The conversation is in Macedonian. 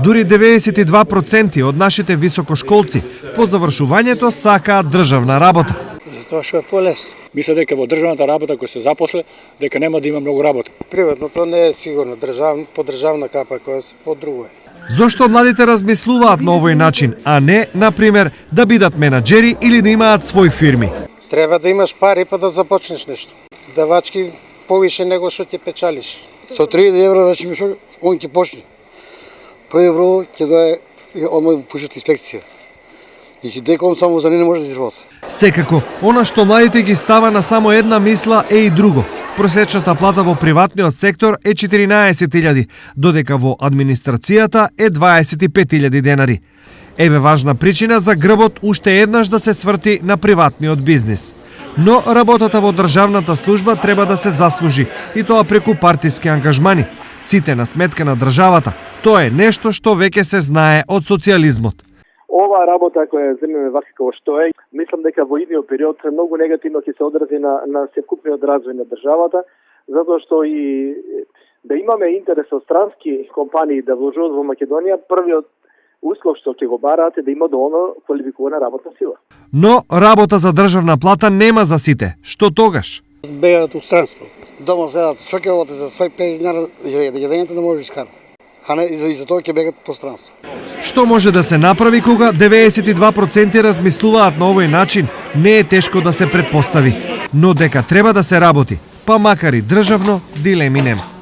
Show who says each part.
Speaker 1: Дури 92% од нашите високошколци по завршувањето сакаат државна работа.
Speaker 2: Затоа што е полесно.
Speaker 3: Мисля дека во државната работа кој се запосле, дека нема да има многу работа.
Speaker 2: Приватното не е сигурно, по државна капа, која се по друго е.
Speaker 1: Зошто младите размислуваат на овој начин, а не, например, да бидат менаџери или да имаат свои фирми?
Speaker 2: Треба да имаш пари па да започнеш нешто. Давачки повише него што ќе печалиш.
Speaker 4: Со 30 евро вече ми шо, он ќе почне. Прво евро ќе дае одма пушат инспекција. И че декон само за не може да изработи.
Speaker 1: Секако, она што младите ги става на само една мисла е и друго. Просечната плата во приватниот сектор е 14.000, додека во администрацијата е 25.000 денари. Еве важна причина за грбот уште еднаш да се сврти на приватниот бизнис. Но работата во државната служба треба да се заслужи, и тоа преку партиски ангажмани. Сите на сметка на државата. Тоа е нешто што веќе се знае од социјализмот.
Speaker 5: Оваа работа која земеме вака како што е, мислам дека во идниот период многу негативно ќе се одрази на севкупниот развој на државата, затоа што и да имаме интерес од странски компании да вложат во Македонија, првиот услов што ќе го бараат е да има доволно квалификувана работна сила.
Speaker 1: Но работа за државна плата нема за сите. Што тогаш?
Speaker 2: Бегаат у странство.
Speaker 4: Дома седат, што ќе работи за свој 50 динара, јадењето не може да искара. А не, и за тоа ќе бегат по странство.
Speaker 1: Што може да се направи кога 92% размислуваат на овој начин, не е тешко да се претпостави. Но дека треба да се работи, па макар и државно, дилеми нема.